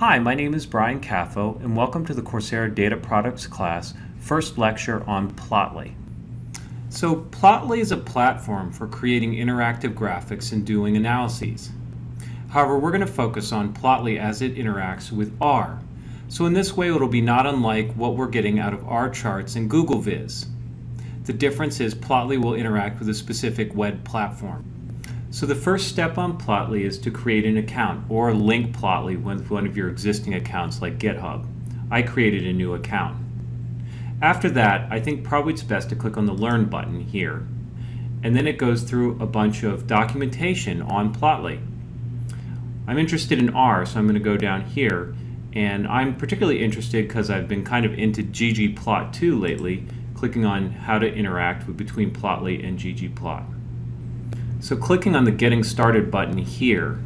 Hi, my name is Brian Caffo, and welcome to the Coursera Data Products class, first lecture on Plotly. So Plotly is a platform for creating interactive graphics and doing analyses. However, we're going to focus on Plotly as it interacts with R. So in this way, it'll be not unlike what we're getting out of R charts in Google Viz. The difference is Plotly will interact with a specific web platform. So the first step on Plotly is to create an account or link Plotly with one of your existing accounts like GitHub. I created a new account. After that, I think probably it's best to click on the Learn button here. And then it goes through a bunch of documentation on Plotly. I'm interested in R, so I'm going to go down here. And I'm particularly interested because I've been kind of into ggplot2 lately, clicking on how to interact between Plotly and ggplot. So clicking on the Getting Started button here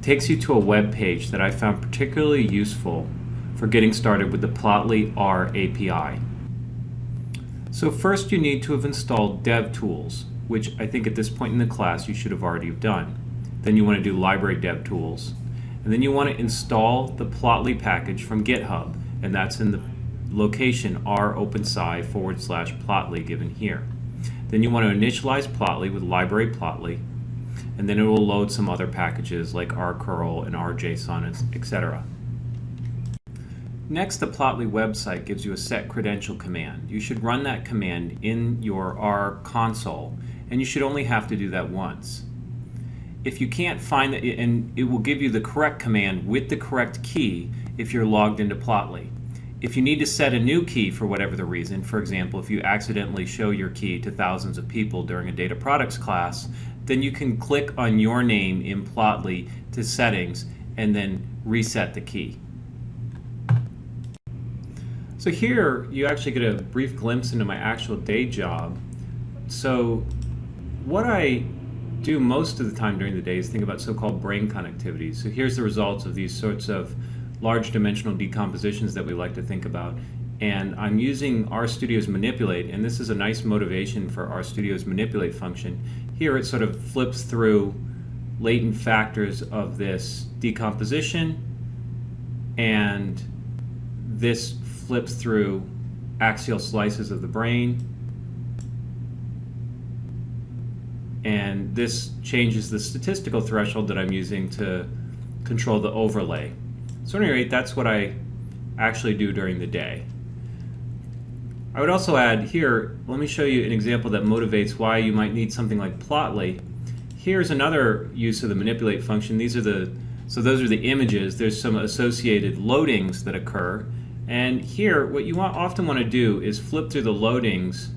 takes you to a web page that I found particularly useful for getting started with the Plotly R API. So first you need to have installed DevTools, which I think at this point in the class you should have already done. Then you want to do Library DevTools. And then you want to install the Plotly package from GitHub, and that's in the location r/opensci/plotly given here. Then you want to initialize Plotly with library Plotly, and then it will load some other packages like rcurl and rjson, etc. Next, the Plotly website gives you a set credential command. You should run that command in your R console, and you should only have to do that once. If you can't find it, and it will give you the correct command with the correct key if you're logged into Plotly. If you need to set a new key for whatever the reason, for example, if you accidentally show your key to thousands of people during a data products class, then you can click on your name in Plotly to settings and then reset the key. So here you actually get a brief glimpse into my actual day job. So what I do most of the time during the day is think about so-called brain connectivity. So here's the results of these sorts of large dimensional decompositions that we like to think about. And I'm using RStudio's Manipulate, and this is a nice motivation for RStudio's Manipulate function. Here it sort of flips through latent factors of this decomposition, and this flips through axial slices of the brain, and this changes the statistical threshold that I'm using to control the overlay. So at any rate, that's what I actually do during the day. I would also add here, let me show you an example that motivates why you might need something like Plotly. Here's another use of the Manipulate function. Those are the images. There's some associated loadings that occur. And here, what you often want to do is flip through the loadings,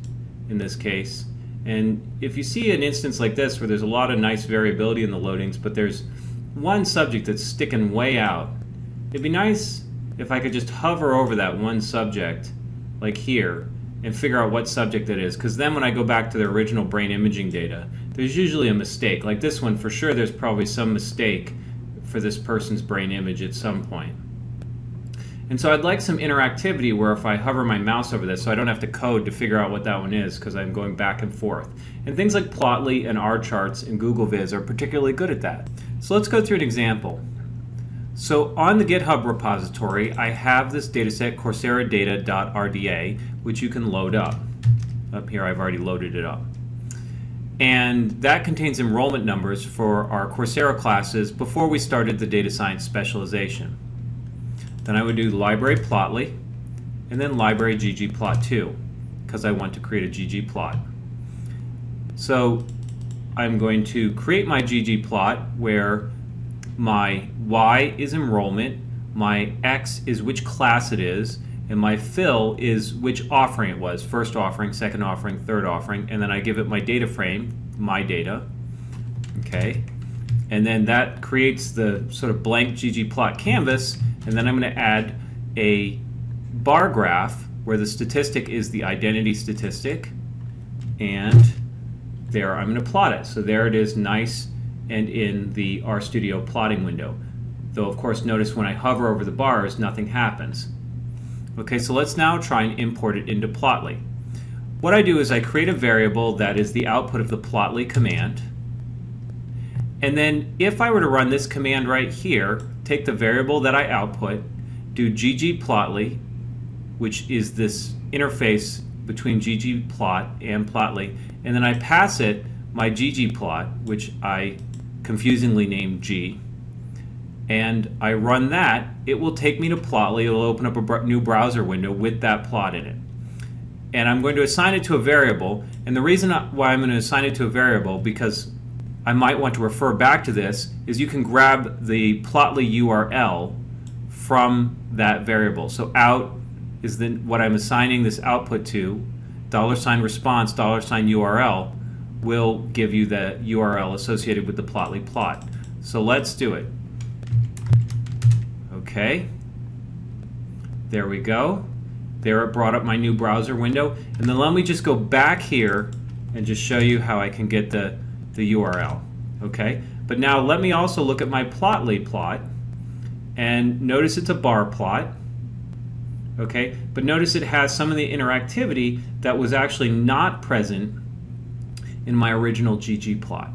in this case. And if you see an instance like this where there's a lot of nice variability in the loadings, but there's one subject that's sticking way out, it'd be nice if I could just hover over that one subject, like here, and figure out what subject it is, because then when I go back to the original brain imaging data, there's usually a mistake. Like this one, for sure there's probably some mistake for this person's brain image at some point. And so I'd like some interactivity where if I hover my mouse over this, so I don't have to code to figure out what that one is, because I'm going back and forth. And things like Plotly and R charts and Google Viz are particularly good at that. So let's go through an example. So on the GitHub repository, I have this dataset, coursera-data.rda, which you can load up. Up here, I've already loaded it up. And that contains enrollment numbers for our Coursera classes before we started the data science specialization. Then I would do library Plotly, and then library ggplot2, because I want to create a ggplot. So I'm going to create my ggplot where my Y is enrollment, my X is which class it is, and my fill is which offering it was, first offering, second offering, third offering, and then I give it my data frame, my data, okay? And then that creates the sort of blank ggplot canvas, and then I'm going to add a bar graph where the statistic is the identity statistic, and there I'm going to plot it. So there it is, nice and in the RStudio plotting window. Though of course notice when I hover over the bars nothing happens. Okay, so let's now try and import it into Plotly. What I do is I create a variable that is the output of the Plotly command, and then if I were to run this command right here, take the variable that I output, do ggplotly, which is this interface between ggplot and plotly, and then I pass it my ggplot, which I confusingly named G, and I run that. It will take me to Plotly. It will open up a new browser window with that plot in it. And I'm going to assign it to a variable, and the reason why I'm going to assign it to a variable, because I might want to refer back to this, is you can grab the Plotly URL from that variable. So out is what I'm assigning this output to, $response, $URL will give you the URL associated with the Plotly plot. So let's do it. Okay, there we go. There it brought up my new browser window. And then let me just go back here and just show you how I can get the URL. Okay, but now let me also look at my Plotly plot, and notice it's a bar plot. Okay, but notice it has some of the interactivity that was actually not present in my original ggplot.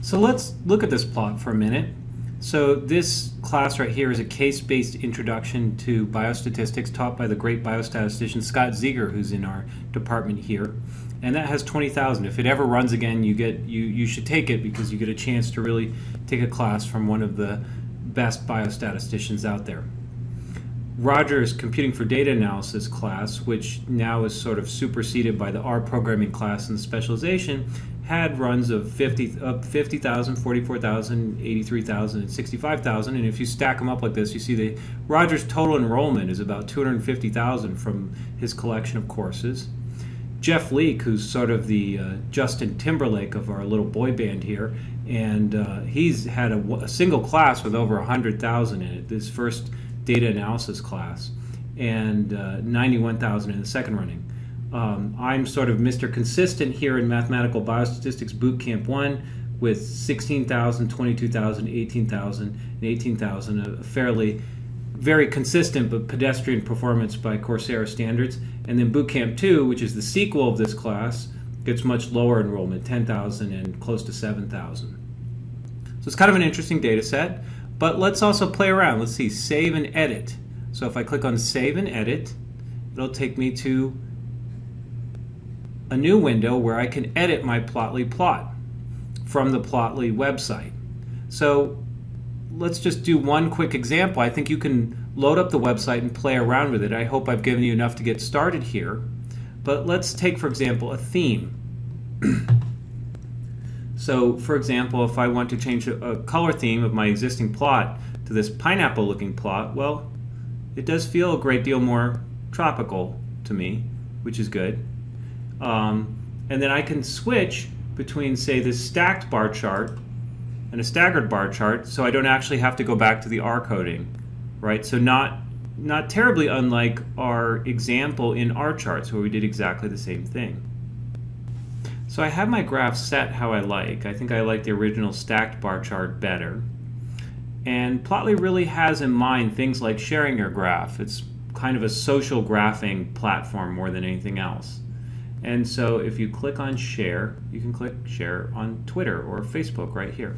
So let's look at this plot for a minute. So this class right here is a case-based introduction to biostatistics taught by the great biostatistician Scott Zeger, who's in our department here. And that has 20,000. If it ever runs again, you should take it, because you get a chance to really take a class from one of the best biostatisticians out there. Roger's Computing for Data Analysis class, which now is sort of superseded by the R programming class and specialization, had runs of 50,000, 44,000, 83,000, and 65,000. And if you stack them up like this, you see that Roger's total enrollment is about 250,000 from his collection of courses. Jeff Leake, who's sort of the Justin Timberlake of our little boy band here, and he's had a single class with over 100,000 in it, this first data analysis class, and 91,000 in the second running. I'm sort of Mr. Consistent here in Mathematical Biostatistics Bootcamp 1 with 16,000, 22,000, 18,000, and 18,000, a fairly very consistent but pedestrian performance by Coursera standards. And then Bootcamp 2, which is the sequel of this class, gets much lower enrollment, 10,000 and close to 7,000. So it's kind of an interesting data set. But let's also play around. Let's see, save and edit. So if I click on save and edit, it'll take me to a new window where I can edit my Plotly plot from the Plotly website. So let's just do one quick example. I think you can load up the website and play around with it. I hope I've given you enough to get started here. But let's take, for example, a theme. So, for example, if I want to change a color theme of my existing plot to this pineapple-looking plot, well, it does feel a great deal more tropical to me, which is good. And then I can switch between, say, this stacked bar chart and a staggered bar chart, so I don't actually have to go back to the R coding, right? So not terribly unlike our example in R charts, where we did exactly the same thing. So I have my graph set how I like. I think I like the original stacked bar chart better. And Plotly really has in mind things like sharing your graph. It's kind of a social graphing platform more than anything else. And so if you click on share, you can click share on Twitter or Facebook right here.